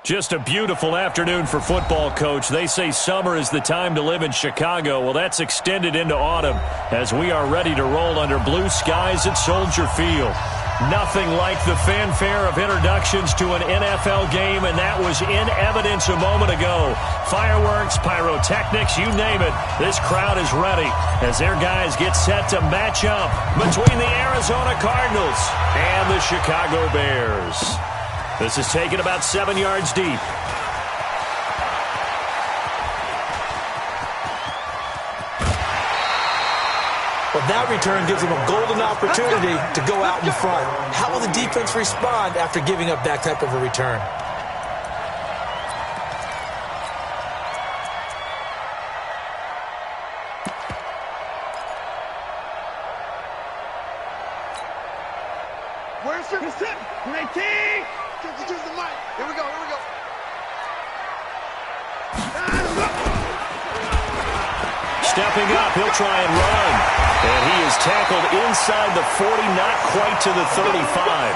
Just a beautiful afternoon for football, Coach. They say summer is the time to live in Chicago. Well, that's extended into autumn as we are ready to roll under blue skies at Soldier Field. Nothing like the fanfare of introductions to an NFL game, and that was in evidence a moment ago. Fireworks, pyrotechnics, you name it. This crowd is ready as their guys get set to match up between the Arizona Cardinals and the Chicago Bears. This is taken about 7 yards deep. Well, that return gives them a golden opportunity to go out in front. How will the defense respond after giving up that type of a return? Where's your set? Nineteen. Just the mic. Here we go. Here we go. Stepping up, he'll try and run. And he is tackled inside the 40, not quite to the 35.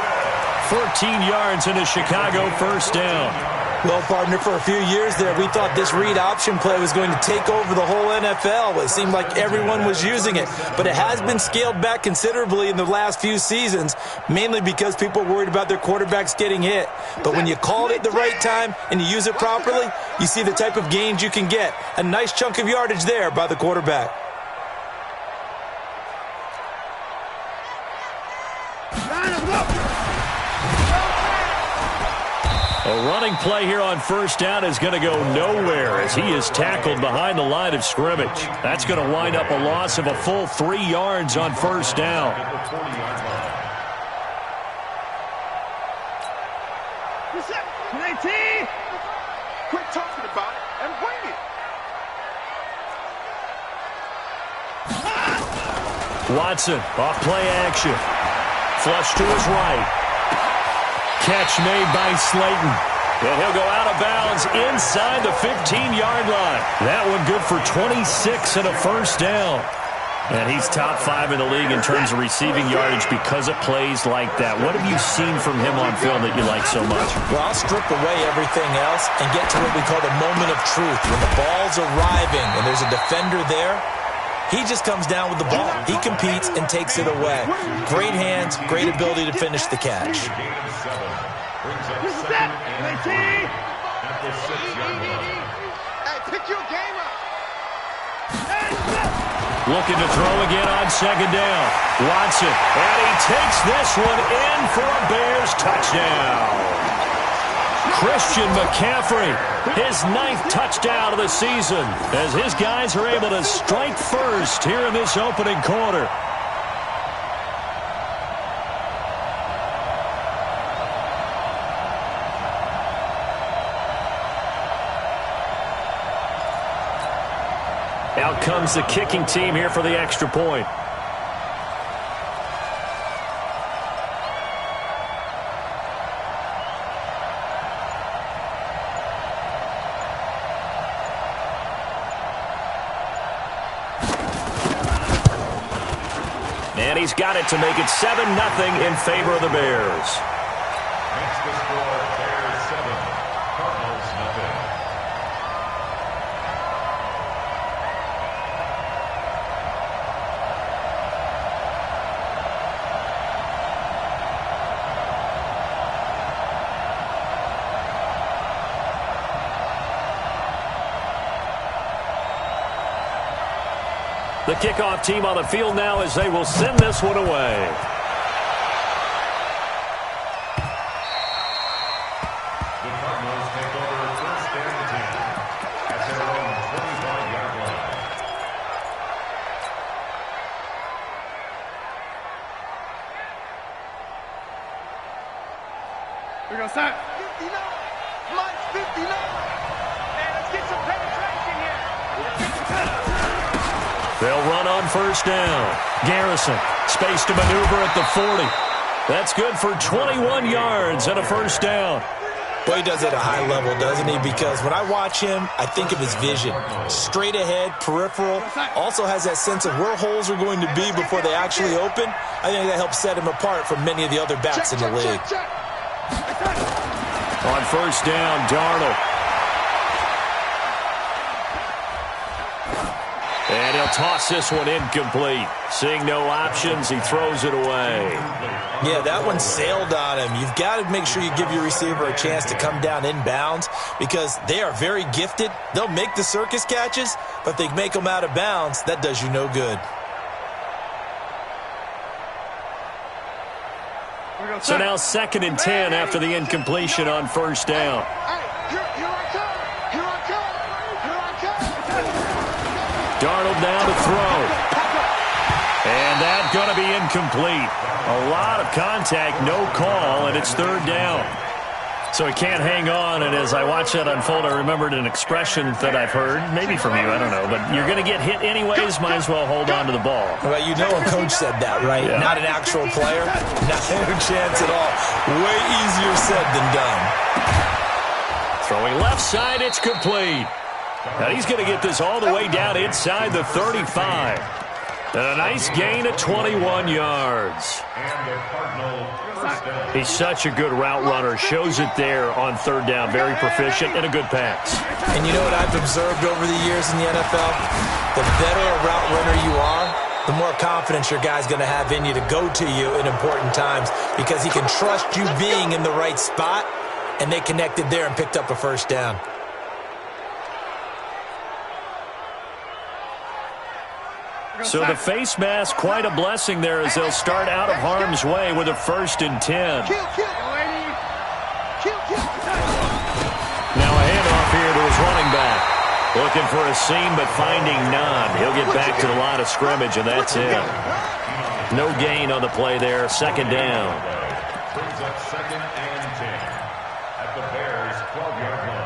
14 yards in a Chicago first down. Well, partner, for a few years there, we thought this read option play was going to take over the whole NFL. It seemed like everyone was using it. But it has been scaled back considerably in the last few seasons, mainly because people are worried about their quarterbacks getting hit. But when you call it at the right time and you use it properly, you see the type of gains you can get. A nice chunk of yardage there by the quarterback. A running play here on first down is going to go nowhere as he is tackled behind the line of scrimmage. That's going to wind up a loss of a full 3 yards on first down. Quit talking about it and bring it. Watson, off play action. Flush to his right. Catch made by Slayton. And he'll go out of bounds inside the 15-yard line. That one good for 26 and a first down. And he's top 5 in the league in terms of receiving yardage because of plays like that. What have you seen from him on film that you like so much? Well, I'll strip away everything else and get to what we call the moment of truth. When the ball's arriving and there's a defender there, he just comes down with the ball. He competes and takes it away. Great hands, great ability to finish the catch. Pick your game up. Looking to throw again on second down. Watson, and he takes this one in for a Bears touchdown. Christian McCaffrey, his 9th touchdown of the season, as his guys are able to strike first here in this opening quarter. Out comes the kicking team here for the extra point. And he's got it to make it 7-0 in favor of the Bears. Makes the score Bears 7, Cardinals nothing. The kickoff team on the field now as they will send this one away. The Cardinals take over first and 10 at their own 25-yard line. Here we go, son. 59. Mike's 59. Man, let's get some penetration here. They'll run on first down. Garrison, space to maneuver at the 40. That's good for 21 yards and a first down. Boy, he does it at a high level, doesn't he? Because when I watch him, I think of his vision. Straight ahead, peripheral. Also has that sense of where holes are going to be before they actually open. I think that helps set him apart from many of the other backs in the league. On first down, Darnold. And he'll toss this one incomplete. Seeing no options, he throws it away. Yeah, that one sailed on him. You've got to make sure you give your receiver a chance to come down inbounds because they are very gifted. They'll make the circus catches, but if they make them out of bounds, that does you no good. So now 2nd and 10 after the incompletion on first down. Darnold now to throw. And that's going to be incomplete. A lot of contact, no call, and it's 3rd down. So he can't hang on, and as I watch that unfold, I remembered an expression that I've heard, maybe from you, I don't know, but you're going to get hit anyways, might as well hold on to the ball. Well, you know a coach said that, right? Yeah. Not an actual player. Not a chance at all. Way easier said than done. Throwing left side, it's complete. Now he's going to get this all the way down inside the 35. And a nice gain of 21 yards. He's such a good route runner. Shows it there on 3rd down. Very proficient and a good pass. And you know what I've observed over the years in the NFL? The better a route runner you are, the more confidence your guy's going to have in you to go to you in important times because he can trust you being in the right spot, and they connected there and picked up a first down. So the face mask, quite a blessing there as they'll start out of harm's way with a 1st and 10. Now a handoff here to his running back. Looking for a seam, but finding none. He'll get back to the line of scrimmage, and that's it. No gain on the play there. 2nd down. Brings up 2nd and 10 at the Bears' 12-yard line.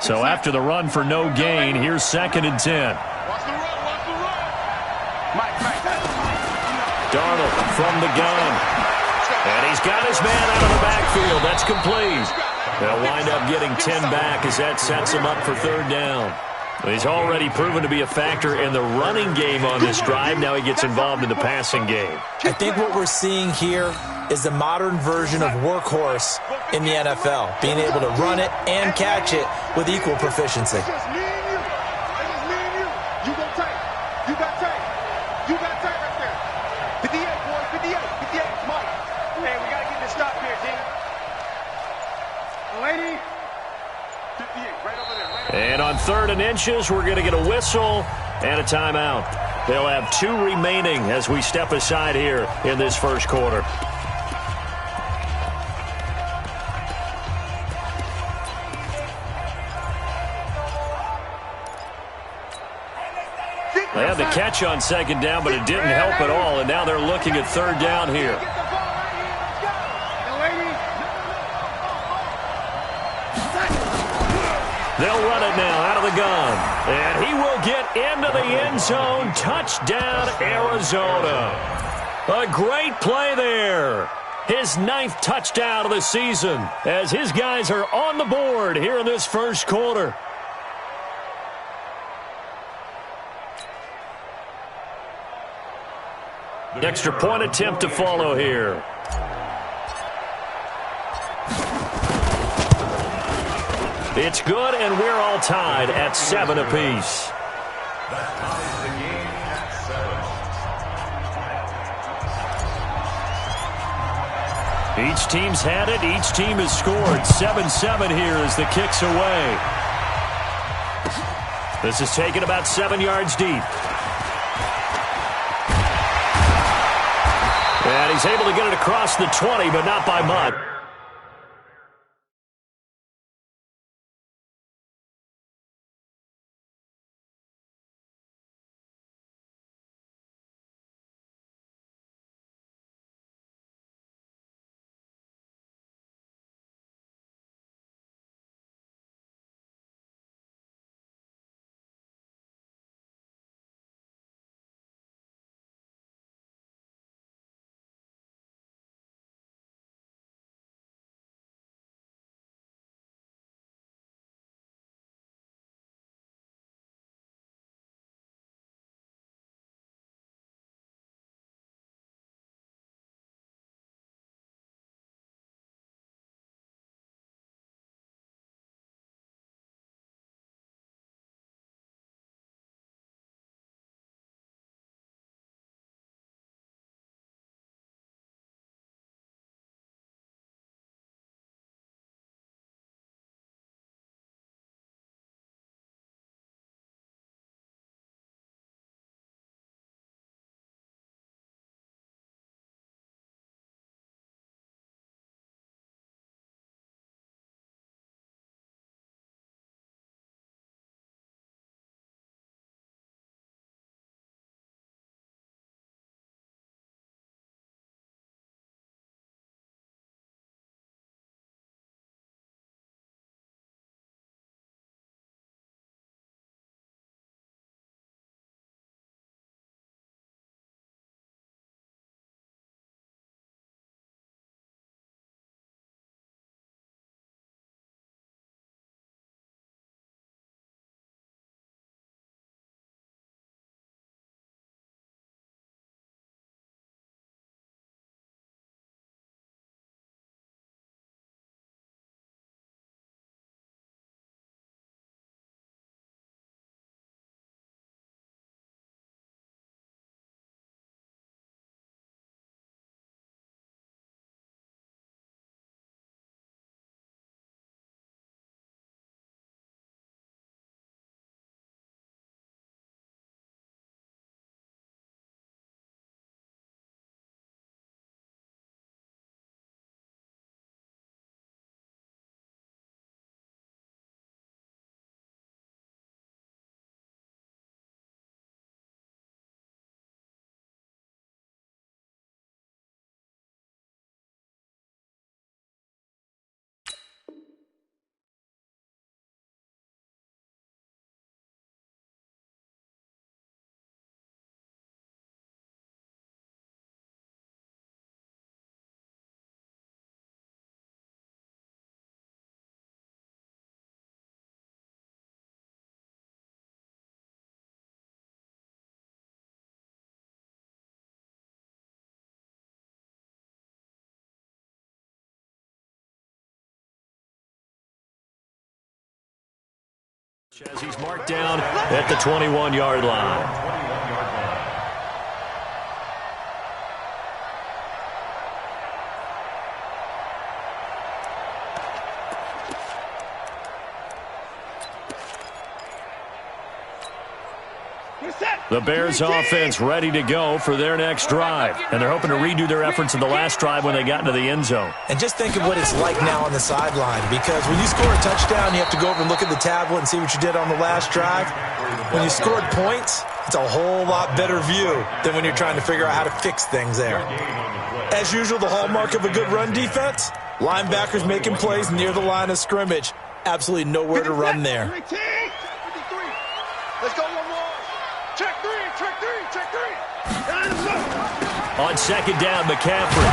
So after the run for no gain, here's 2nd and 10. Watch the run, watch the run. Mike. Darnold from the gun. And he's got his man out of the backfield. That's complete. They'll wind up getting 10 back as that sets him up for 3rd down. He's already proven to be a factor in the running game on this drive. Now he gets involved in the passing game. I think what we're seeing here is the modern version of workhorse in the NFL, being able to run it and catch it with equal proficiency. It's just me and you. It's just me and you. You go tight. You got tight. You got tight right there. 58, boys. 58. 58. Mike. Hey, we got to get this stop here, team. Lady. 58. Right over there. And on 3rd and inches, we're going to get a whistle and a timeout. They'll have 2 remaining as we step aside here in this first quarter. They had the catch on 2nd down, but it didn't help at all, and now they're looking at 3rd down here. They'll run it now out of the gun, and he will get into the end zone. Touchdown, Arizona. A great play there. His 9th touchdown of the season as his guys are on the board here in this first quarter. Extra point attempt to follow here. It's good, and we're all tied at 7 apiece. That ties the game at 7. Each team's had it. Each team has scored. 7-7 here as the kick's away. This is taken about 7 yards deep. And he's able to get it across the 20, but not by much. As he's marked down at the 21-yard line. The Bears offense ready to go for their next drive. And they're hoping to redo their efforts in the last drive when they got into the end zone. And just think of what it's like now on the sideline, because when you score a touchdown, you have to go over and look at the tablet and see what you did on the last drive. When you scored points, it's a whole lot better view than when you're trying to figure out how to fix things there. As usual, the hallmark of a good run defense, linebackers making plays near the line of scrimmage. Absolutely nowhere to run there. Let's go one more. Check three. On second down, McCaffrey.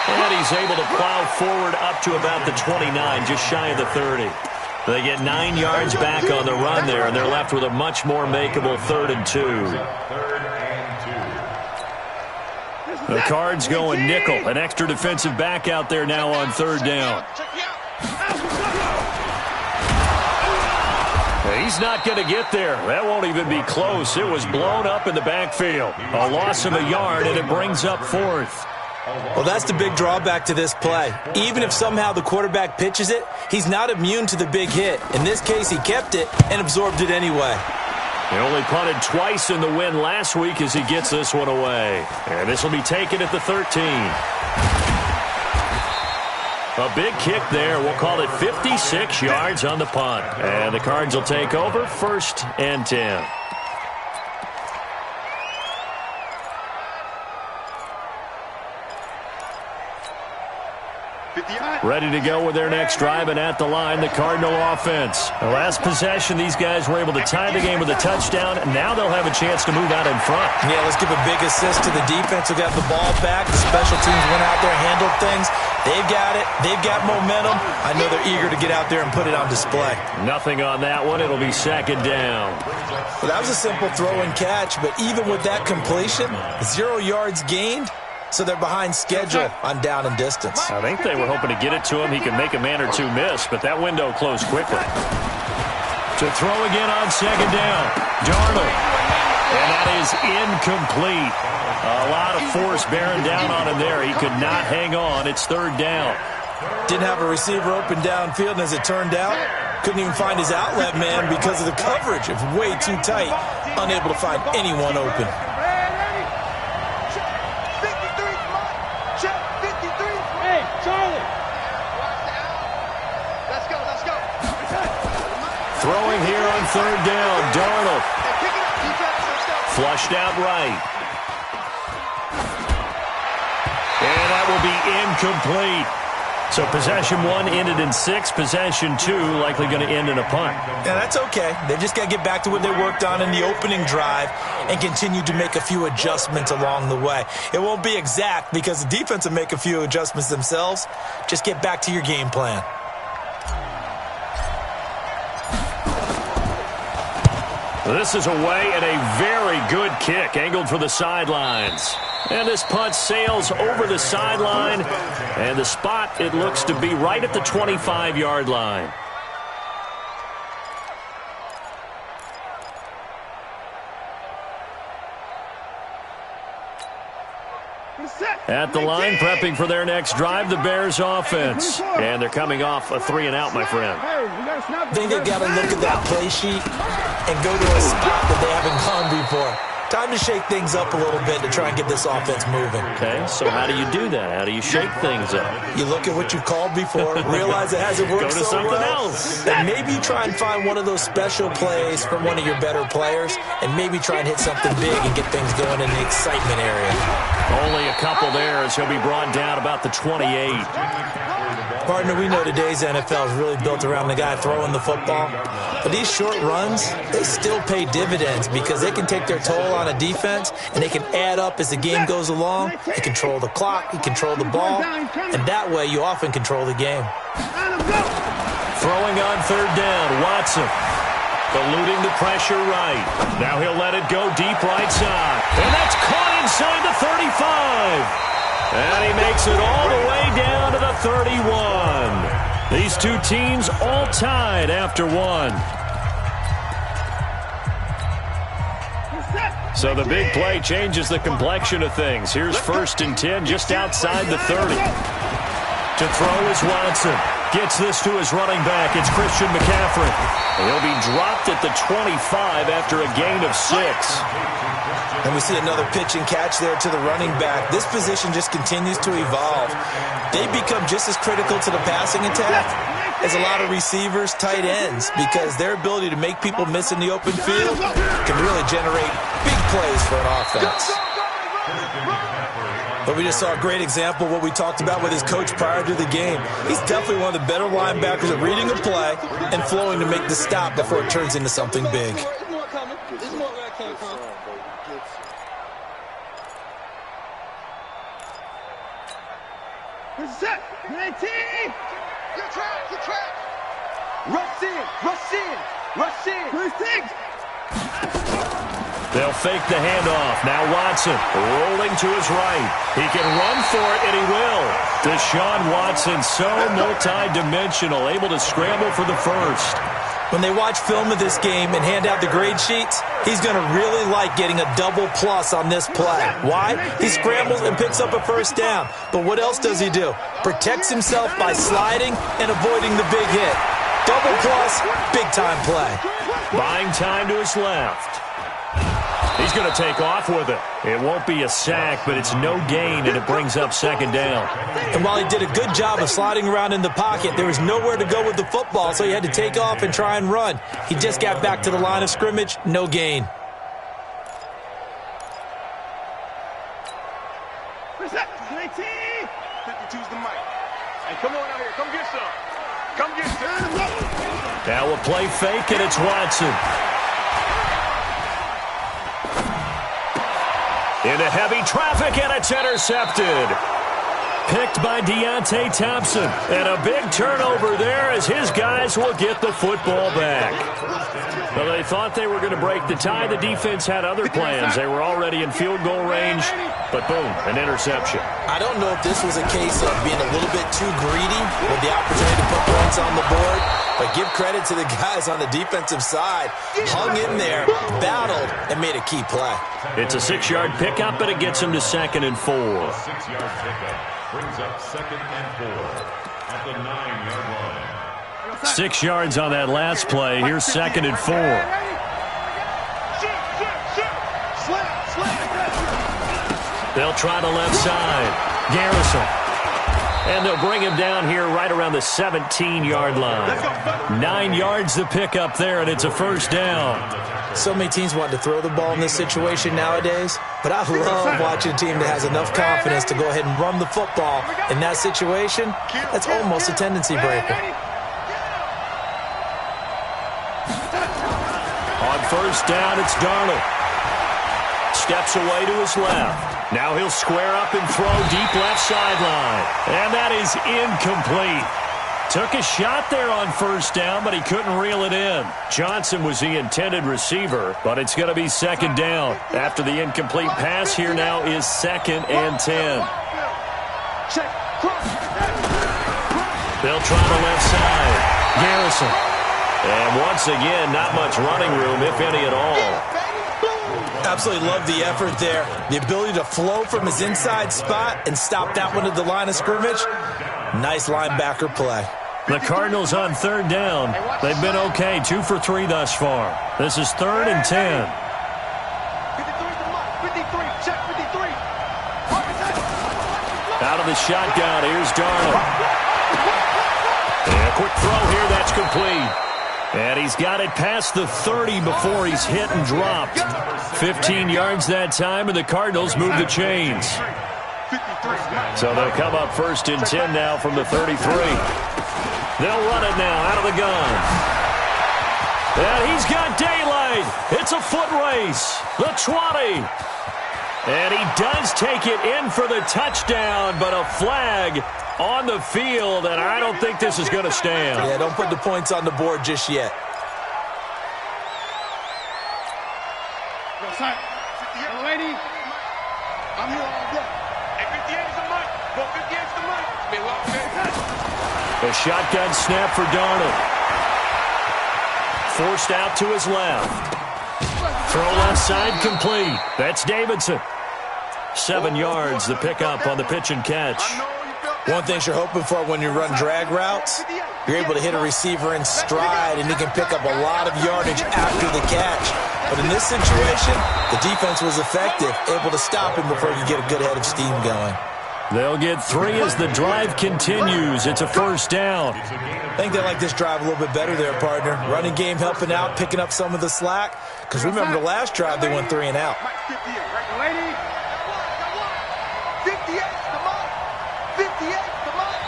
And he's able to plow forward up to about the 29, just shy of the 30. They get 9 yards back on the run there, and they're left with a much more makeable 3rd and 2. The Cards going nickel. An extra defensive back out there now on 3rd down. He's not going to get there. That won't even be close. It was blown up in the backfield. A loss of a yard, and it brings up 4th. Well, that's the big drawback to this play. Even if somehow the quarterback pitches it, he's not immune to the big hit. In this case, he kept it and absorbed it anyway. He only punted twice in the win last week as he gets this one away. And this will be taken at the 13. A big kick there. We'll call it 56 yards on the punt. And the Cards will take over 1st and 10. Ready to go with their next drive, and at the line, the Cardinal offense. The last possession, these guys were able to tie the game with a touchdown, and now they'll have a chance to move out in front. Yeah, let's give a big assist to the defense who got the ball back. The special teams went out there and handled things. They've got it. They've got momentum. I know they're eager to get out there and put it on display. Nothing on that one. It'll be 2nd down. Well, that was a simple throw and catch, but even with that completion, 0 yards gained. So they're behind schedule on down and distance. I think they were hoping to get it to him. He could make a man or two miss, but that window closed quickly. To throw again on 2nd down. Darnold. And that is incomplete. A lot of force bearing down on him there. He could not hang on. It's 3rd down. Didn't have a receiver open downfield, and as it turned out, couldn't even find his outlet man because of the coverage. It was way too tight. Unable to find anyone open. Throwing here on 3rd down, Darnold. Flushed out right. And that will be incomplete. So possession 1 ended in 6. Possession 2 likely going to end in a punt. Yeah, that's okay. They just got to get back to what they worked on in the opening drive and continue to make a few adjustments along the way. It won't be exact because the defense will make a few adjustments themselves. Just get back to your game plan. This is away and a very good kick, angled for the sidelines. And this punt sails over the sideline, and the spot, it looks to be right at the 25-yard line. At the line, prepping for their next drive, the Bears offense. And they're coming off a 3-and-out, my friend. I think they've got to look at that play sheet and go to a spot that they haven't gone before. Time to shake things up a little bit to try and get this offense moving. Okay, so how do you do that? How do you shake things up? You look at what you called before, realize it hasn't worked so well. Go to something else. And maybe you try and find one of those special plays from one of your better players, and maybe try and hit something big and get things going in the excitement area. Only a couple there as he'll be brought down about the 28. Partner, we know today's NFL is really built around the guy throwing the football. But these short runs, they still pay dividends because they can take their toll on a defense, and they can add up as the game goes along. You control the clock, you control the ball, and that way you often control the game. Throwing on 3rd down, Watson. Eluding the pressure right. Now he'll let it go deep right side. And that's caught inside the 35. And he makes it all the way down to the 31. These two teams all tied after 1. So the big play changes the complexion of things. Here's 1st and 10 just outside the 30. To throw is Watson. Gets this to his running back. It's Christian McCaffrey. He'll be dropped at the 25 after a gain of 6. And we see another pitch and catch there to the running back. This position just continues to evolve. They become just as critical to the passing attack as a lot of receivers, tight ends, because their ability to make people miss in the open field can really generate big plays for an offense. But we just saw a great example of what we talked about with his coach prior to the game. He's definitely one of the better linebackers at reading a play and flowing to make the stop before it turns into something big. Set. 19. Good track. Good track. Rush in. Rush in. Rush in. 26. They'll fake the handoff. Now Watson rolling to his right. He can run for it, and he will. Deshaun Watson, so multi-dimensional, able to scramble for the first. When they watch film of this game and hand out the grade sheets, he's going to really like getting a double plus on this play. Why? He scrambles and picks up a first down. But what else does he do? Protects himself by sliding and avoiding the big hit. Double plus, big-time play. Buying time to his left. He's going to take off with it. It won't be a sack, but it's no gain, and it brings up 2nd down. And while he did a good job of sliding around in the pocket, there was nowhere to go with the football, so he had to take off and try and run. He just got back to the line of scrimmage, no gain. Reset. 19. 52's the mic. Hey, come on out here. Come get some. Come get some. Now a play fake, and it's Watson. Into heavy traffic, and it's intercepted. Picked by Deontay Thompson. And a big turnover there as his guys will get the football back. Well, they thought they were going to break the tie. The defense had other plans. They were already in field goal range, but boom, an interception. I don't know if this was a case of being a little bit too greedy with the opportunity to put points on the board, but give credit to the guys on the defensive side. Hung in there, battled, and made a key play. It's a 6-yard pickup, and it gets him to 2nd and 4. 6-yard pickup brings up 2nd and 4 at the 9-yard line. 6 yards on that last play. Here's 2nd and 4. They'll try the left side. Garrison. And they'll bring him down here right around the 17-yard line. 9 yards to pick up there, and it's a 1st down. So many teams want to throw the ball in this situation nowadays, but I love watching a team that has enough confidence to go ahead and run the football. In that situation, that's almost a tendency breaker. On 1st down, it's Darnold. Steps away to his left. Now he'll square up and throw deep left sideline. And that is incomplete. Took a shot there on 1st down, but he couldn't reel it in. Johnson was the intended receiver, but it's going to be 2nd down. After the incomplete pass, here now is 2nd and 10. They'll try the left side. Garrison. And once again, not much running room, if any at all. Absolutely love the effort there. The ability to flow from his inside spot and stop that one at the line of scrimmage. Nice linebacker play. The Cardinals on 3rd down. They've been okay, 2 for 3 thus far. This is 3rd and 10. 53, check 53. Out of the shotgun, here's Darnold. And a quick throw here, that's complete. And he's got it past the 30 before he's hit and dropped. 15 yards that time, and the Cardinals move the chains. So they'll come up 1st and 10 now from the 33. They'll run it now out of the gun. And he's got daylight. It's a foot race. The 20. And he does take it in for the touchdown, but a flag on the field, and I don't think this is going to stand. Yeah, don't put the points on the board just yet. Lady, I'm here all day. Hey, 58's the mic. Go 58's the mic. It's been a long day. A shotgun snap for Darnold. Forced out to his left. Throw left side complete. That's Davidson. 7 yards, the pickup on the pitch and catch. One thing you're hoping for when you run drag routes, you're able to hit a receiver in stride, and he can pick up a lot of yardage after the catch. But in this situation, the defense was effective, able to stop him before he could get a good head of steam going. They'll get 3 as the drive continues. It's a first down. I think they like this drive a little bit better there, partner. Running game helping out, picking up some of the slack. Because remember the last drive, they went 3 and out.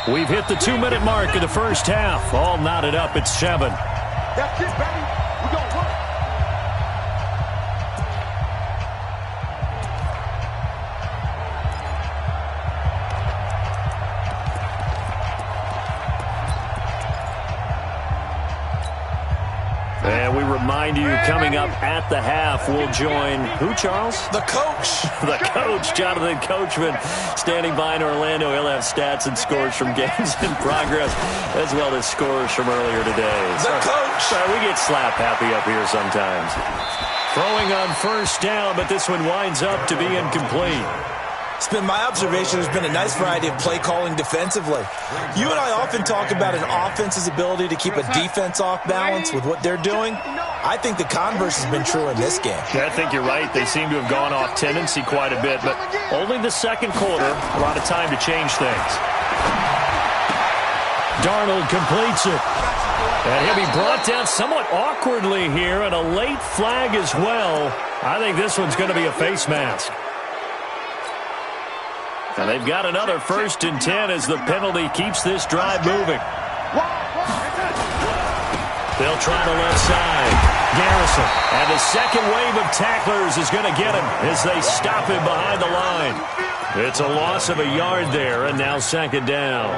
We've hit the 2-minute mark of the first half. All knotted up at 7. That's it, baby. We're going to work. And we remind you, coming up at the half, we'll join who, Charles? The coach. The coach, Jonathan Coachman, standing by in Orlando. He'll have stats and scores from games in progress, as well as scores from earlier today. The coach. Sorry, we get slap happy up here sometimes. Throwing on first down, but this one winds up to be incomplete. It's been my observation there's been a nice variety of play calling defensively. You and I often talk about an offense's ability to keep a defense off balance with what they're doing. I think the converse has been true in this game. Yeah, I think you're right. They seem to have gone off tendency quite a bit, but only the second quarter, a lot of time to change things. Darnold completes it. And he'll be brought down somewhat awkwardly here, and a late flag as well. I think this one's going to be a face mask. And they've got another 1st and 10 as the penalty keeps this drive moving. They'll try the left side. Garrison. And the second wave of tacklers is going to get him as they stop him behind the line. It's a loss of a yard there, and now 2nd down.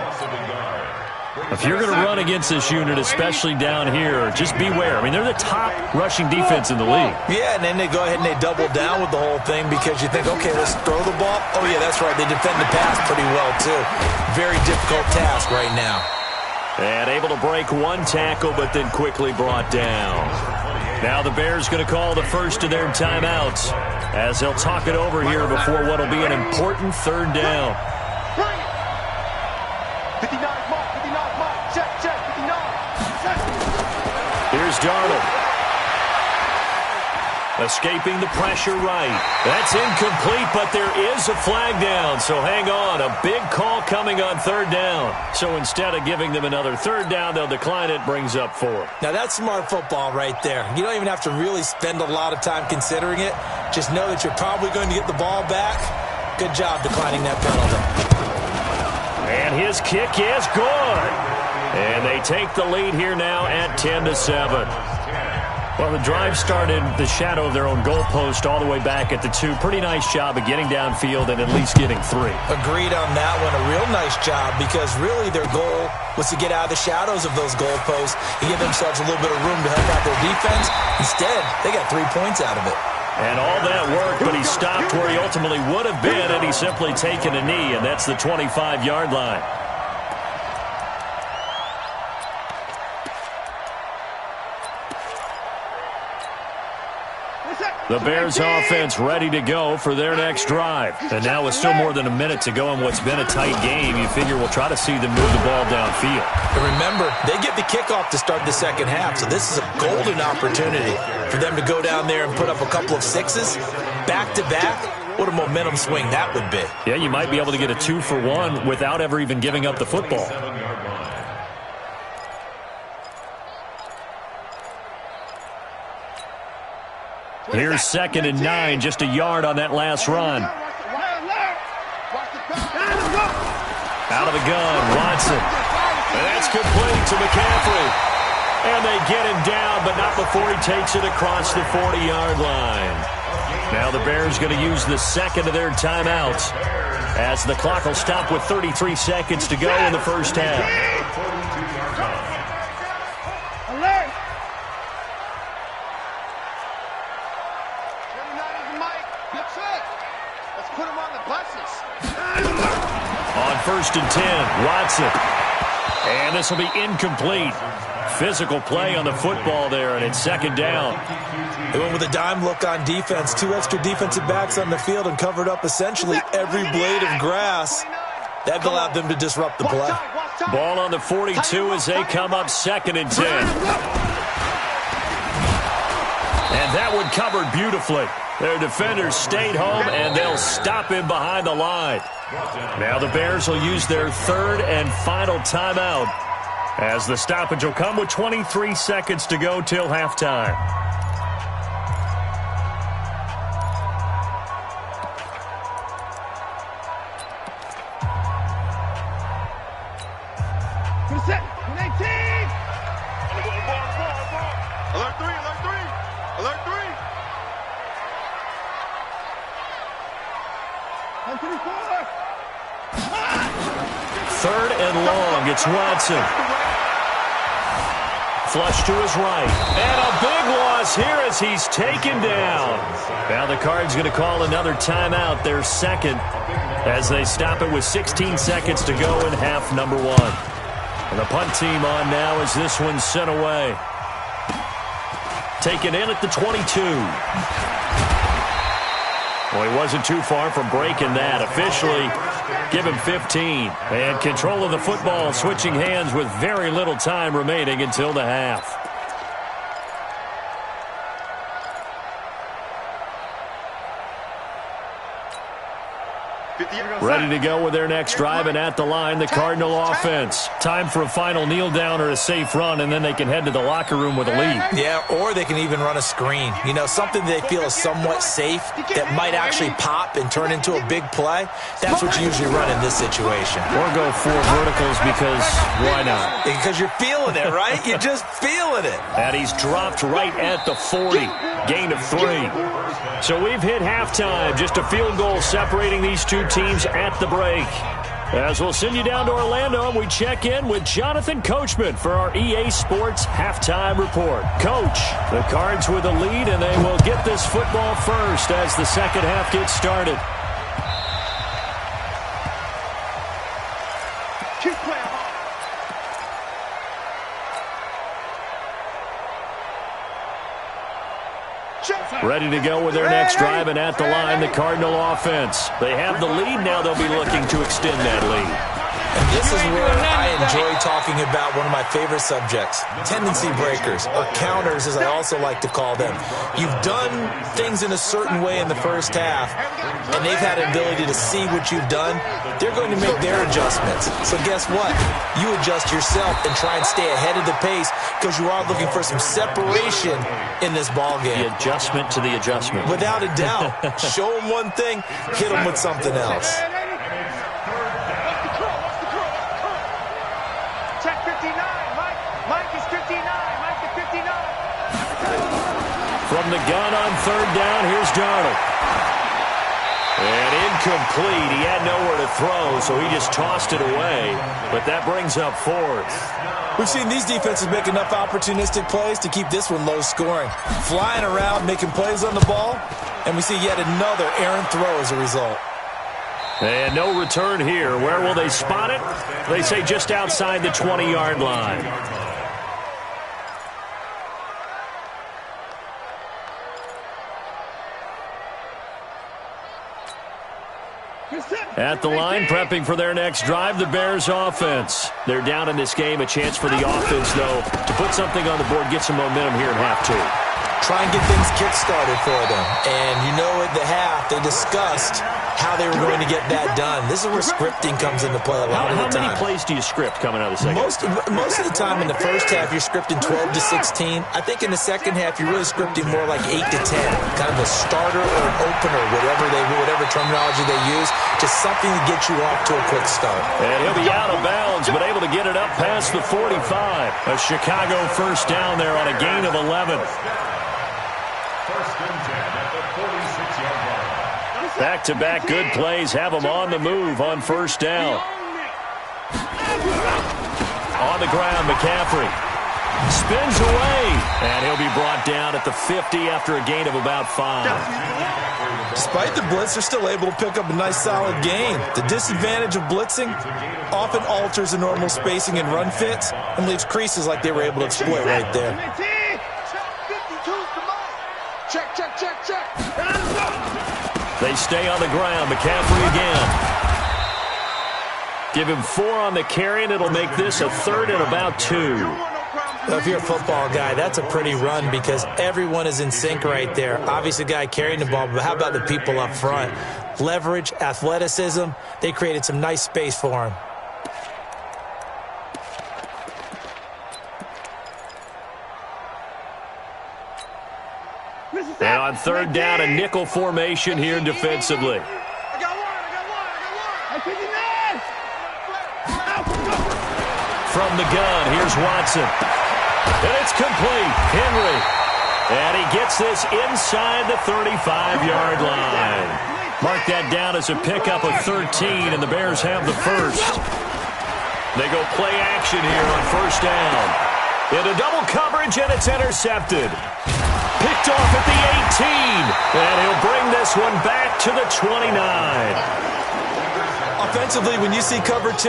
If you're going to run against this unit, especially down here, just beware. I mean, they're the top rushing defense in the league. Yeah, and then they go ahead and they double down with the whole thing because you think, okay, let's throw the ball. Oh, yeah, that's right. They defend the pass pretty well, too. Very difficult task right now. And able to break 1 tackle, but then quickly brought down. Now the Bears going to call the first of their timeouts as they'll talk it over here before what will be an important 3rd down. 59 mark, 59 mark, check, 59. Here's Darnold. Escaping the pressure right. That's incomplete, but there is a flag down, so hang on. A big call coming on 3rd down. So instead of giving them another 3rd down, they'll decline it, brings up 4. Now that's smart football right there. You don't even have to really spend a lot of time considering it. Just know that you're probably going to get the ball back. Good job declining that penalty. And his kick is good. And they take the lead here now at 10-7. Well, the drive started the shadow of their own goalpost all the way back at the 2. Pretty nice job of getting downfield and at least getting 3. Agreed on that one. A real nice job because really their goal was to get out of the shadows of those goalposts and give themselves a little bit of room to help out their defense. Instead, they got 3 points out of it. And all that work, but he stopped where he ultimately would have been, and he's simply taken a knee, and that's the 25-yard line. The Bears offense ready to go for their next drive. And now with still more than a minute to go in what's been a tight game, you figure we'll try to see them move the ball downfield. And remember, they get the kickoff to start the second half, so this is a golden opportunity for them to go down there and put up a couple of 6s back-to-back. What a momentum swing that would be. Yeah, you might be able to get a 2-for-1 without ever even giving up the football. Here's 2nd and 9, just a yard on that last run. Out of the gun, Watson. And that's complete to McCaffrey. And they get him down, but not before he takes it across the 40-yard line. Now the Bears going to use the 2nd of their timeouts as the clock will stop with 33 seconds to go in the first half. On 1st and 10, Watson. And this will be incomplete. physical play on the football there, and it's second down. They went with a dime look on defense. 2 extra defensive backs on the field and covered up essentially every blade of grass. That allowed them to disrupt the play. Ball on the 42 as they come up 2nd and 10. And that one covered beautifully. Their defenders stayed home, and they'll stop him behind the line. Now the Bears will use their 3rd and final timeout, as the stoppage will come with 23 seconds to go till halftime. Third and long, it's Watson. Flush to his right. And a big loss here as he's taken down. Now the Cards going to call another timeout, their 2nd, as they stop it with 16 seconds to go in half number 1. And the punt team on now as this one's sent away. Taken in at the 22. Well, he wasn't too far from breaking that. Officially, give him 15. And control of the football switching hands with very little time remaining until the half. Ready to go with their next drive, and at the line, the Cardinal offense. Time for a final kneel down or a safe run, and then they can head to the locker room with a lead. Yeah, or they can even run a screen. You know, something they feel is somewhat safe that might actually pop and turn into a big play. That's what you usually run in this situation. Or go 4 verticals because why not? Because you're feeling it, right? You're just feeling it. And he's dropped right at the 40. Gain of 3. So we've hit halftime. Just a field goal separating these two teams at the break. As we'll send you down to Orlando, and we check in with Jonathan Coachman for our EA Sports Halftime Report. Coach, the Cards with a lead, and they will get this football first as the second half gets started. Ready to go with their next drive, and at the line, the Cardinal offense. They have the lead. Now they'll be looking to extend that lead. And this is where I enjoy talking about one of my favorite subjects, tendency breakers, or counters as I also like to call them. You've done things in a certain way in the first half, and they've had an ability to see what you've done. They're going to make their adjustments. So guess what? You adjust yourself and try and stay ahead of the pace because you are looking for some separation in this ball game. The adjustment to the adjustment. Without a doubt. Show them one thing, hit them with something else. From the gun on 3rd down, here's Darnold. And incomplete. He had nowhere to throw, so he just tossed it away. But that brings up 4th. We've seen these defenses make enough opportunistic plays to keep this one low scoring. Flying around, making plays on the ball, and we see yet another errant throw as a result. And no return here. Where will they spot it? They say just outside the 20-yard line. At the line, prepping for their next drive, the Bears offense. They're down in this game. A chance for the offense, though, to put something on the board, get some momentum here in half 2. Try and get things kick-started for them. And you know at the half, they discussed how they were going to get that done. This is where scripting comes into play a lot of the time. How many plays do you script coming out of the second? Most of the time in the first half, you're scripting 12 to 16. I think in the second half, you're really scripting more like 8 to 10. Kind of a starter or an opener, whatever terminology they use, just something to get you off to a quick start. And he'll be out of bounds, but able to get it up past the 45. A Chicago first down there on a gain of 11. First and 10 at the 46-yard line. Back-to-back good plays have them on the move on first down. On the ground, McCaffrey. Spins away, and he'll be brought down at the 50 after a gain of about 5. Despite the blitz, they're still able to pick up a nice, solid gain. The disadvantage of blitzing often alters the normal spacing and run fits and leaves creases like they were able to exploit right there. Check, check, check, check. They stay on the ground. McCaffrey again. Give him 4 on the carry, and it'll make this a 3rd and about 2. Well, if you're a football guy, that's a pretty run because everyone is in sync right there. Obviously, the guy carrying the ball, but how about the people up front? Leverage, athleticism, they created some nice space for him. And on 3rd down, a nickel formation here defensively. From the gun, here's Watson. And it's complete. Henry. And he gets this inside the 35-yard line. Mark that down as a pickup of 13, and the Bears have the first. They go play action here on 1st down. Into double coverage, and it's intercepted. Picked off at the 18, and he'll bring this one back to the 29. Offensively, when you see cover 2,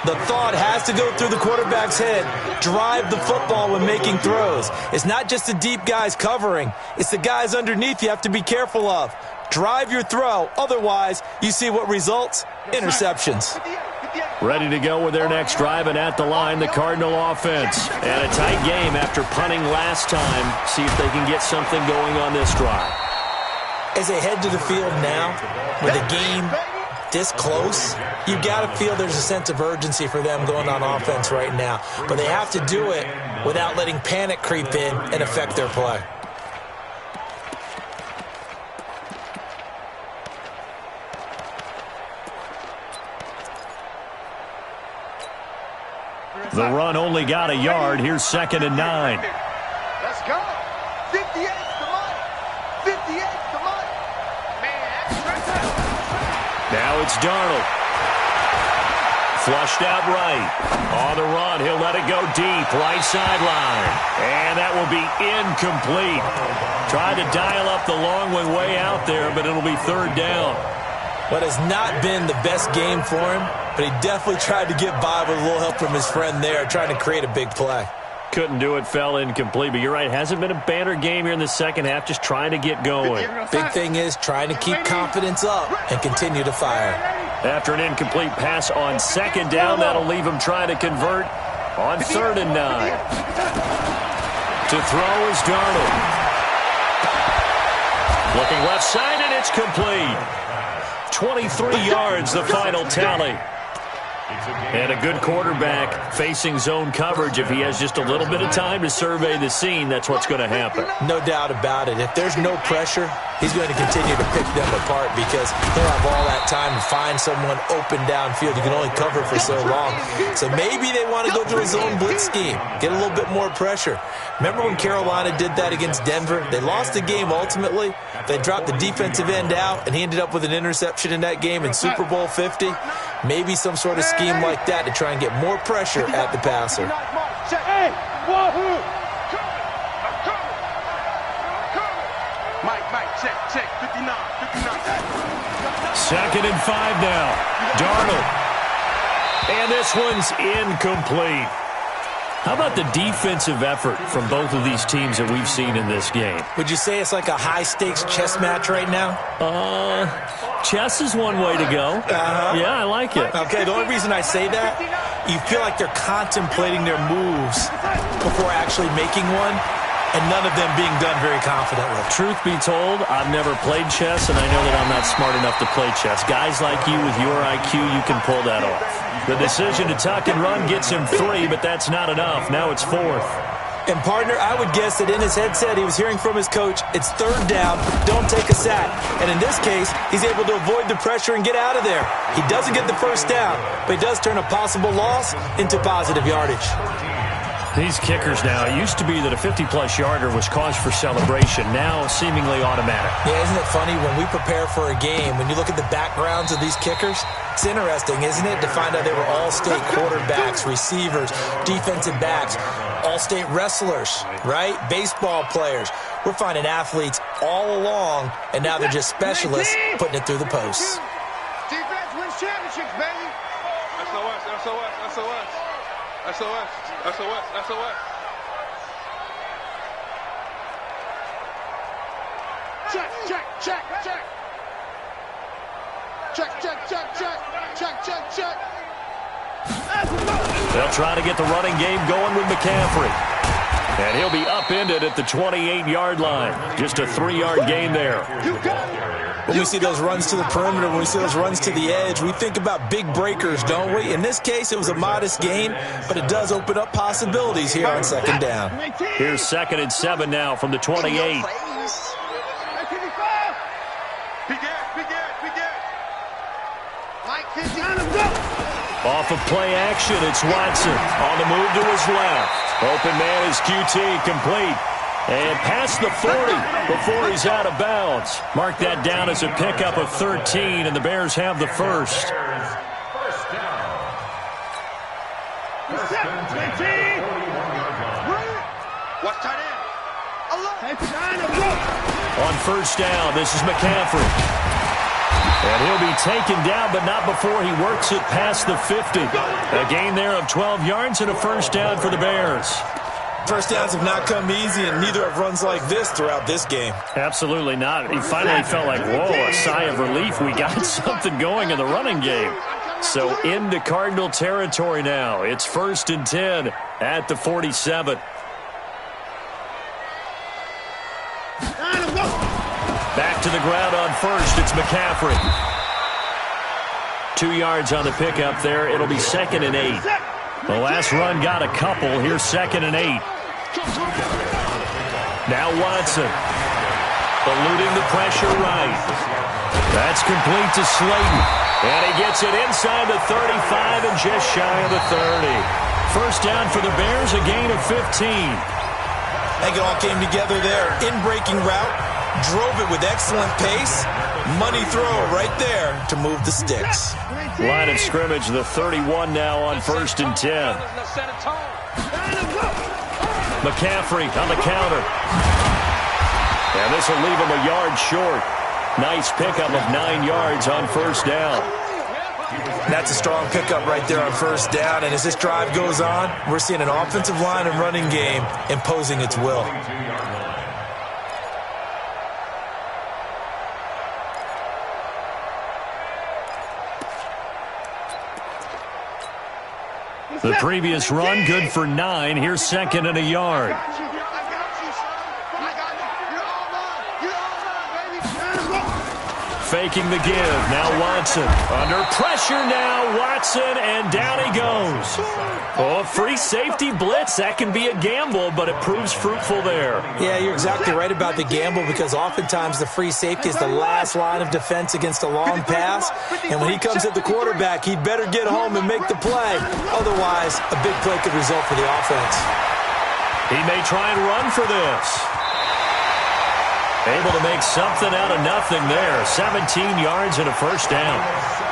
the thought has to go through the quarterback's head. Drive the football when making throws. It's not just the deep guys covering. It's the guys underneath you have to be careful of. Drive your throw. Otherwise, you see what results? Interceptions. Ready to go with their next drive, and at the line, the Cardinal offense. And a tight game after punting last time. See if they can get something going on this drive. As they head to the field now, with the game this close, you got to feel there's a sense of urgency for them going on offense right now. But they have to do it without letting panic creep in and affect their play. The run only got a yard. Here's 2nd and 9. Let's go. 58's the money. 58's the money. Man, now it's Darnold. Flushed out right. On the run, he'll let it go deep. Right sideline. And that will be incomplete. Tried to dial up the long one way out there, but it'll be 3rd down. What has not been the best game for him, but he definitely tried to get by with a little help from his friend there, trying to create a big play. Couldn't do it, fell incomplete. But you're right, hasn't been a banner game here in the second half, just trying to get going. Big thing is trying to keep confidence up and continue to fire. After an incomplete pass on 2nd down, that'll leave him trying to convert on 3rd and 9. To throw is Darnold. Looking left side, and it's complete. 23 yards, the final tally. And a good quarterback facing zone coverage. If he has just a little bit of time to survey the scene, that's what's going to happen. No doubt about it. If there's no pressure, he's going to continue to pick them apart because he'll have all that time to find someone open downfield. You can only cover for so long. So maybe they want to go to a zone blitz scheme, get a little bit more pressure. Remember when Carolina did that against Denver? They lost the game ultimately. They dropped the defensive end out, and he ended up with an interception in that game in Super Bowl 50. Maybe some sort of scheme like that to try and get more pressure at the passer. Hey, Mike, check, 59. 2nd and 5 now. Darnold. And this one's incomplete. How about the defensive effort from both of these teams that we've seen in this game? Would you say it's like a high-stakes chess match right now? Chess is one way to go. Yeah, I like it. Okay, the only reason I say that, you feel like they're contemplating their moves before actually making one, and none of them being done very confidently. Truth be told, I've never played chess, and I know that I'm not smart enough to play chess. Guys like you with your IQ, you can pull that off. The decision to tuck and run gets him 3, but that's not enough. Now it's 4th. And, partner, I would guess that in his headset he was hearing from his coach, it's 3rd down, don't take a sack. And in this case, he's able to avoid the pressure and get out of there. He doesn't get the 1st down, but he does turn a possible loss into positive yardage. These kickers now, it used to be that a 50-plus yarder was cause for celebration. Now, seemingly automatic. Yeah, isn't it funny when we prepare for a game, when you look at the backgrounds of these kickers, it's interesting, isn't it, to find out they were all-state quarterbacks, receivers, defensive backs, all-state wrestlers, right? Baseball players. We're finding athletes all along, and now they're just specialists putting it through the posts. Defense wins championships, baby. SOS, SOS, SOS. SOS, SOS, SOS. Check, check, check, check. Check, check, check, check. Check, check, check. They'll try to get the running game going with McCaffrey. And he'll be upended at the 28-yard line. Just a 3-yard gain there. When we see those runs to the perimeter, when we see those runs to the edge, we think about big breakers, don't we? In this case, it was a modest gain, but it does open up possibilities here on second down. Here's 2nd and 7 now from the 28. Off of play action, it's Watson on the move to his left. Open man is QT, complete. And past the 40 before he's out of bounds. Mark that down as a pickup of 13, and the Bears have the first. On first down, this is McCaffrey. And he'll be taken down, but not before he works it past the 50. A gain there of 12 yards and a first down for the Bears. First downs have not come easy, and neither have runs like this throughout this game. Absolutely not. He finally felt like, whoa, a sigh of relief. We got something going in the running game. So into Cardinal territory now. It's 1st and 10 at the 47. Back to the ground on first. It's McCaffrey. 2 yards on the pickup there. It'll be 2nd and 8. The last run got a couple. Here's 2nd and 8. Now Watson. Eluding the pressure right. That's complete to Slayton. And he gets it inside the 35 and just shy of the 30. First down for the Bears, a gain of 15. I think it all came together there. In-breaking route. Drove it with excellent pace. Money throw right there to move the sticks. Line of scrimmage, the 31 now on 1st and 10. McCaffrey on the counter. And this will leave him a yard short. Nice pickup of 9 yards on first down. That's a strong pickup right there on first down. And as this drive goes on, we're seeing an offensive line and running game imposing its will. The previous run, good for 9. Here's 2nd and a yard. Faking the give. Now Watson. Under pressure now. Watson, and down he goes. Oh, free safety blitz. That can be a gamble, but it proves fruitful there. Yeah, you're exactly right about the gamble, because oftentimes the free safety is the last line of defense against a long pass. And when he comes at the quarterback, he'd better get home and make the play. Otherwise, a big play could result for the offense. He may try and run for this. Able to make something out of nothing there. 17 yards and a first down.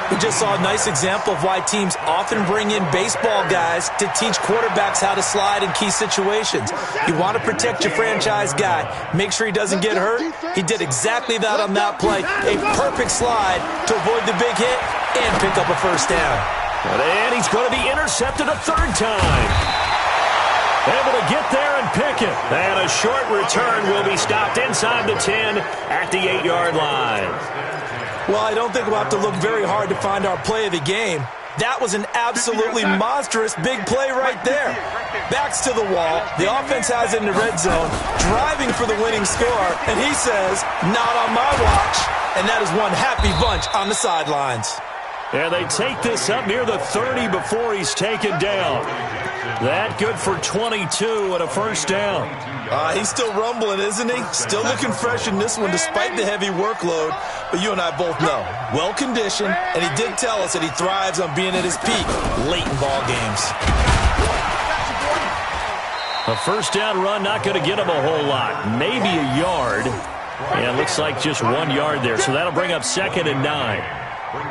We just saw a nice example of why teams often bring in baseball guys to teach quarterbacks how to slide in key situations. You want to protect your franchise guy. Make sure he doesn't get hurt. He did exactly that on that play. A perfect slide to avoid the big hit and pick up a first down. And he's going to be intercepted a third time. Able to get there and pick it. And a short return will be stopped inside the 10 at the 8-yard line. Well, I don't think we'll have to look very hard to find our play of the game. That was an absolutely monstrous big play right there. Backs to the wall. The offense has it in the red zone, driving for the winning score. And he says, not on my watch. And that is one happy bunch on the sidelines. And they take this up near the 30 before he's taken down. That good for 22 and a first down. He's still rumbling, isn't he? Still looking fresh in this one despite the heavy workload. But you and I both know, well-conditioned, and he did tell us that he thrives on being at his peak late in ball games. A first down run, not going to get him a whole lot. Maybe a yard. And it looks like just 1 yard there. So that'll bring up 2nd and 9.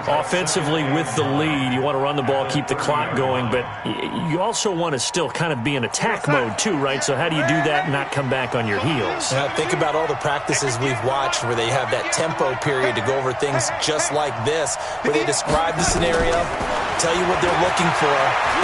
Offensively with the lead, you want to run the ball, keep the clock going, but you also want to still kind of be in attack mode too, right? So how do you do that and not come back on your heels? Now, think about all the practices we've watched where they have that tempo period to go over things just like this, where they describe the scenario, tell you what they're looking for,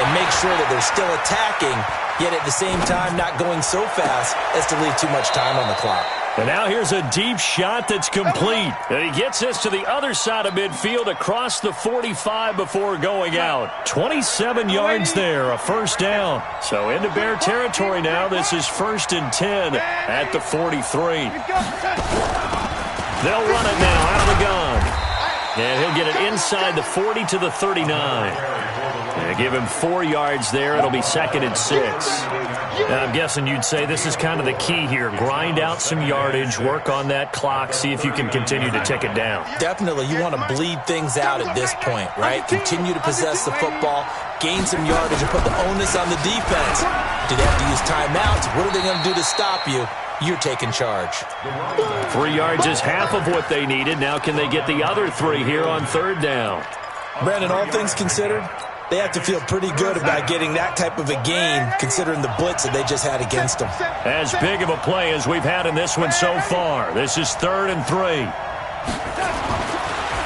and make sure that they're still attacking, yet at the same time not going so fast as to leave too much time on the clock. And now here's a deep shot that's complete. And he gets this to the other side of midfield across the 45 before going out. 27 yards there, a first down. So into Bear territory now. This is 1st and 10 at the 43. They'll run it now out of the gun. And he'll get it inside the 40 to the 39. And give him 4 yards there. It'll be 2nd and 6. Now, I'm guessing you'd say this is kind of the key here. Grind out some yardage, work on that clock, see if you can continue to tick it down. Definitely. You want to bleed things out at this point, right? Continue to possess the football, gain some yardage, and put the onus on the defense. Do they have to use timeouts? What are they going to do to stop you? You're taking charge. 3 yards is half of what they needed. Now can they get the other 3 here on 3rd down? Brandon, all things considered, they have to feel pretty good about getting that type of a gain considering the blitz that they just had against them. As big of a play as we've had in this one so far. This is 3rd and 3.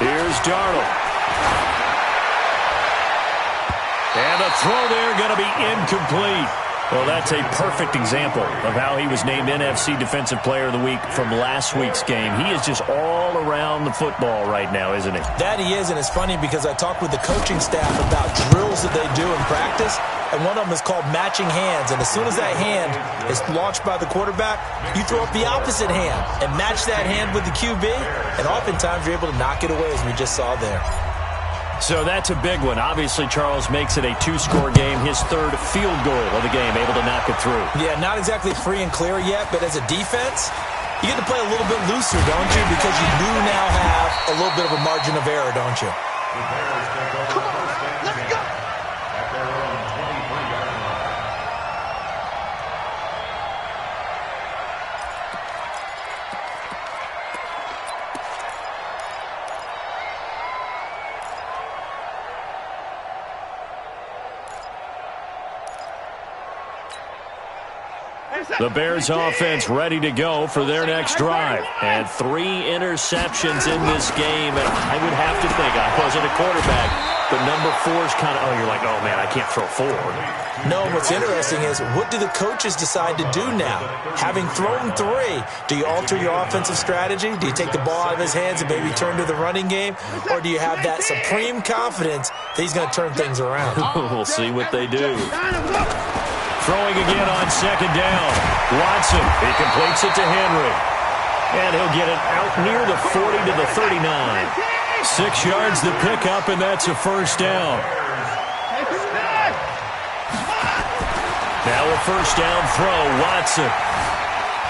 Here's Darnold. And the throw there going to be incomplete. Well, that's a perfect example of how he was named NFC Defensive Player of the Week from last week's game. He is just all around the football right now, isn't he? That he is, and it's funny because I talked with the coaching staff about drills that they do in practice, and one of them is called matching hands. And as soon as that hand is launched by the quarterback, you throw up the opposite hand and match that hand with the QB, and oftentimes you're able to knock it away, as we just saw there. So that's a big one. Obviously, Charles makes it a 2-score game. His 3rd field goal of the game, able to knock it through. Yeah, not exactly free and clear yet, but as a defense, you get to play a little bit looser, don't you? Because you do now have a little bit of a margin of error, don't you? Come on, let's go. At their own 23-yard line. The Bears offense ready to go for their next drive. And 3 interceptions in this game. And I would have to think, I wasn't a quarterback, but number 4 is kind of, oh, you're like, oh, man, I can't throw 4. No, what's interesting is, what do the coaches decide to do now? Having thrown 3, do you alter your offensive strategy? Do you take the ball out of his hands and maybe turn to the running game? Or do you have that supreme confidence that he's going to turn things around? We'll see what they do. Throwing again on 2nd down. Watson, he completes it to Henry. And he'll get it out near the 40 to the 39. 6 yards to pick up, and that's a first down. Now a first down throw. Watson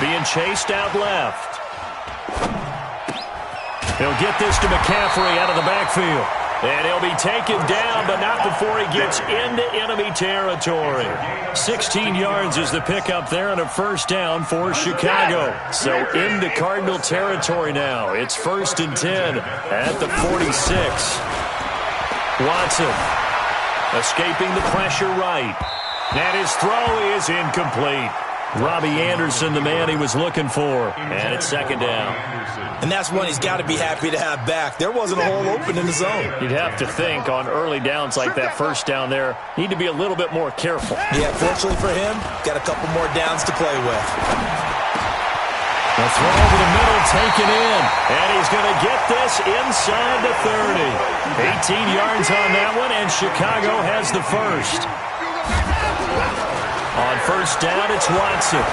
being chased out left. He'll get this to McCaffrey out of the backfield. And he'll be taken down, but not before he gets into enemy territory. 16 yards is the pickup there and a first down for Chicago. So into Cardinal territory now. It's 1st and 10 at the 46. Watson escaping the pressure right. And his throw is incomplete. Robbie Anderson, the man he was looking for. And it's 2nd down. And that's one he's got to be happy to have back. There wasn't a hole open in the zone. You'd have to think on early downs like that first down there, need to be a little bit more careful. Yeah, fortunately for him, got a couple more downs to play with. The throw over the middle, taken in. And he's going to get this inside the 30. 18 yards on that one, and Chicago has the first. On first down, it's Watson.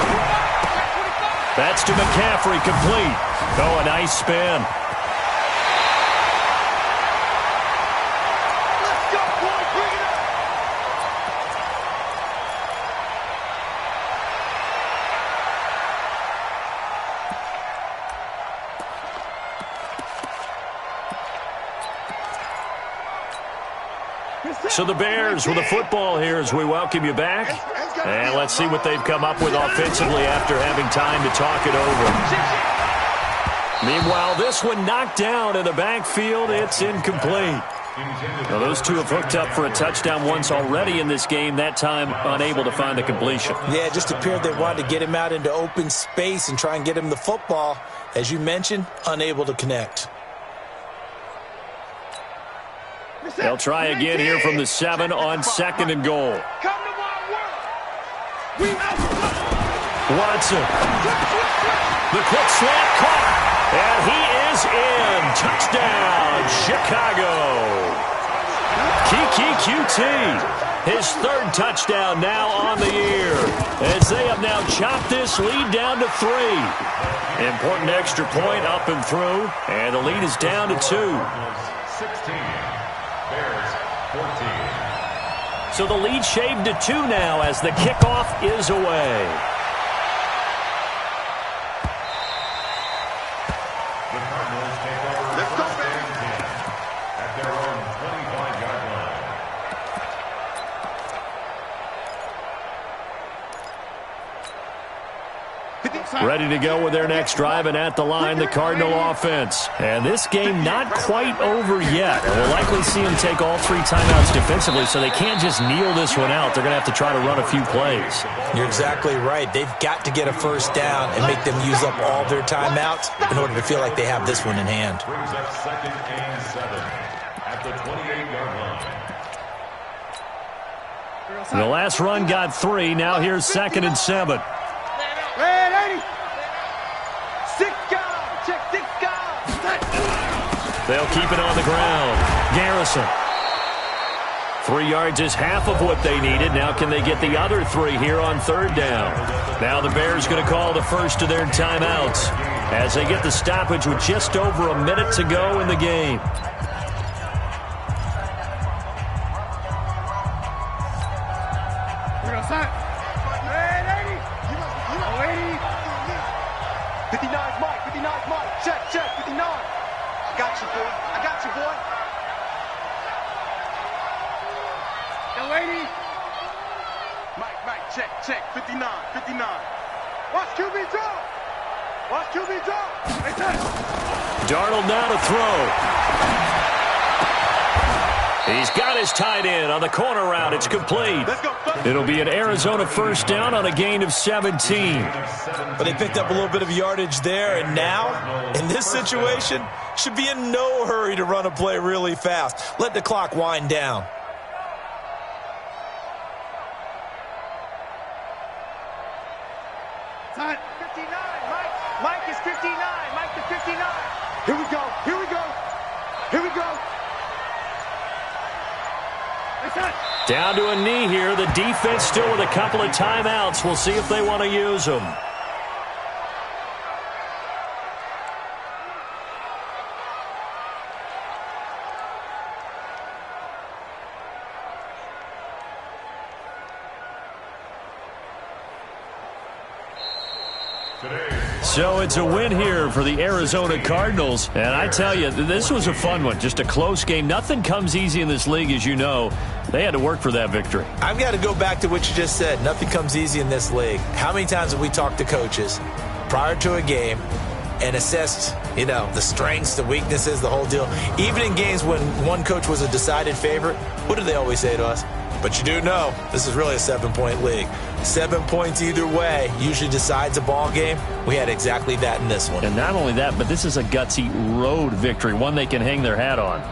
That's to McCaffrey, complete. Oh, a nice spin. Let's go, boys. Bring it up. So the Bears with the football here as we welcome you back. And let's see what they've come up with offensively after having time to talk it over. Meanwhile, this one knocked down in the backfield. It's incomplete. Now, those two have hooked up for a touchdown once already in this game, that time unable to find the completion. Yeah, it just appeared they wanted to get him out into open space and try and get him the football. As you mentioned, unable to connect. They'll try again here from the 7 on 2nd and goal. Watson. The quick slant caught. And he is in. Touchdown, Chicago. Kiki QT. His 3rd touchdown now on the year. As they have now chopped this lead down to 3. Important extra point up and through. And the lead is down to 2. 16. Bears 14. So the lead shaved to 2 now as the kickoff is away. The Cardinals take over first and 10 at their own 25-yard line. Ready to go with their next drive, and at the line, the Cardinal offense. And this game not quite over yet. And we'll likely see them take all 3 timeouts defensively, so they can't just kneel this one out. They're going to have to try to run a few plays. You're exactly right. They've got to get a first down and make them use up all their timeouts in order to feel like they have this one in hand. Brings up 2nd and 7 at the 28-yard line. The last run got 3. Now here's 2nd and 7. They'll keep it on the ground. Garrison. 3 yards is half of what they needed. Now can they get the other 3 here on 3rd down? Now the Bears going to call the first of their timeouts as they get the stoppage with just over a minute to go in the game. Check, 59. Watch QB draw. Darnold now to throw. He's got his tight end on the corner route. It's complete. It'll be an Arizona first down on a gain of 17. But they picked up a little bit of yardage there, and now, in this situation, should be in no hurry to run a play really fast. Let the clock wind down. Mike is 59. Mike to 59. Here we go. Down to a knee here. The defense still with a couple of timeouts. We'll see if they want to use them. So it's a win here for the Arizona Cardinals. And I tell you, this was a fun one. Just a close game. Nothing comes easy in this league, as you know. They had to work for that victory. I've got to go back to what you just said. Nothing comes easy in this league. How many times have we talked to coaches prior to a game and assessed, the strengths, the weaknesses, the whole deal? Even in games when one coach was a decided favorite, what do they always say to us? But you do know this is really a 7-point league. 7 points either way usually decides a ball game. We had exactly that in this one. And not only that, but this is a gutsy road victory, one they can hang their hat on.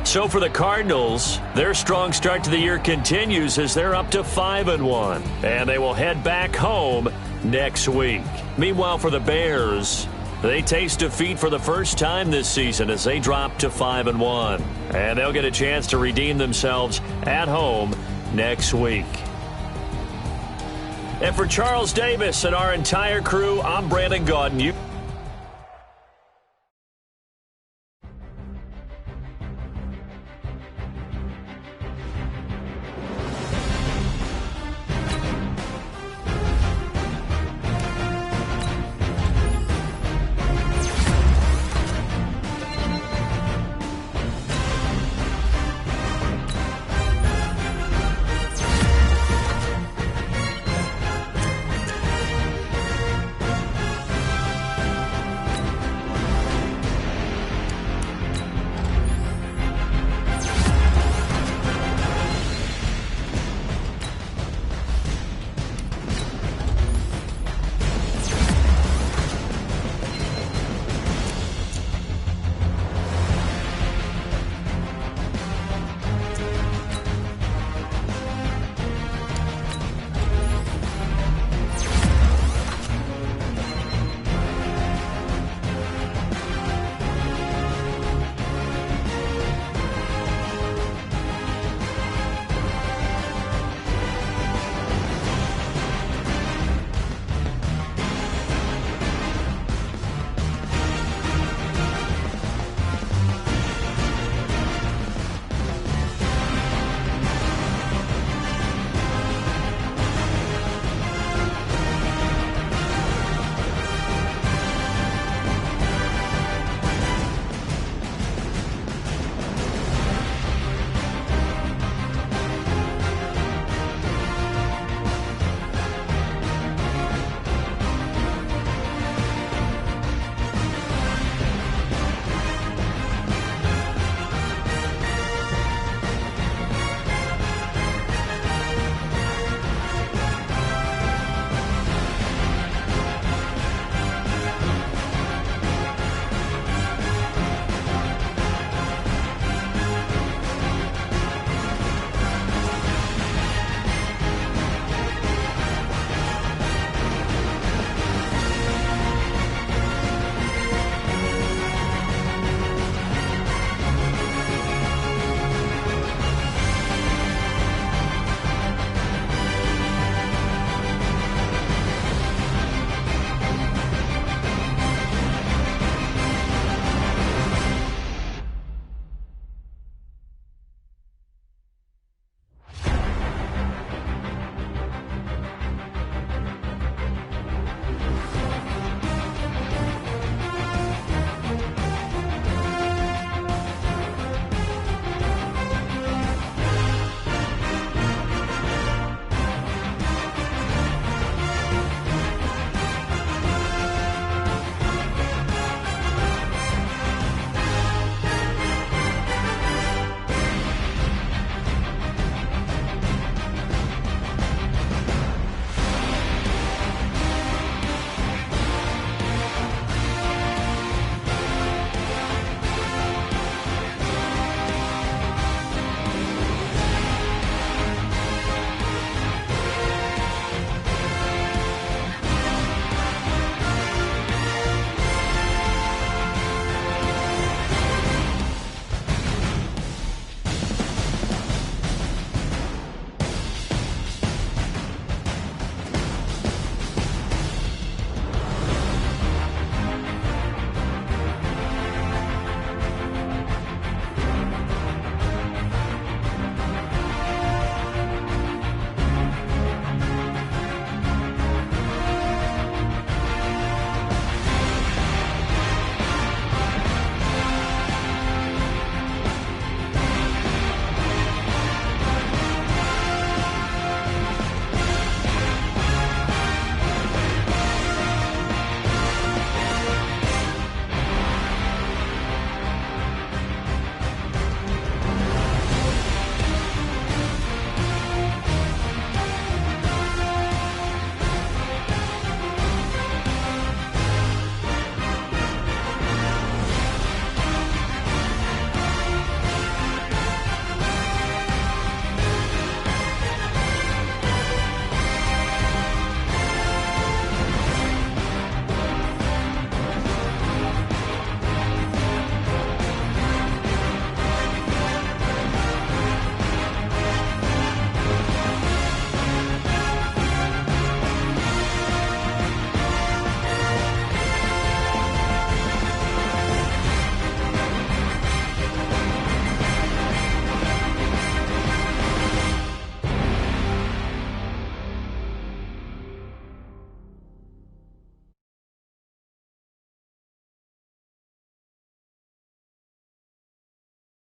So for the Cardinals, their strong start to the year continues as they're up to 5-1. And they will head back home next week. Meanwhile, for the Bears, they taste defeat for the first time this season as they drop to 5-1. And they'll get a chance to redeem themselves at home next week. And for Charles Davis and our entire crew, I'm Brandon Gaudin.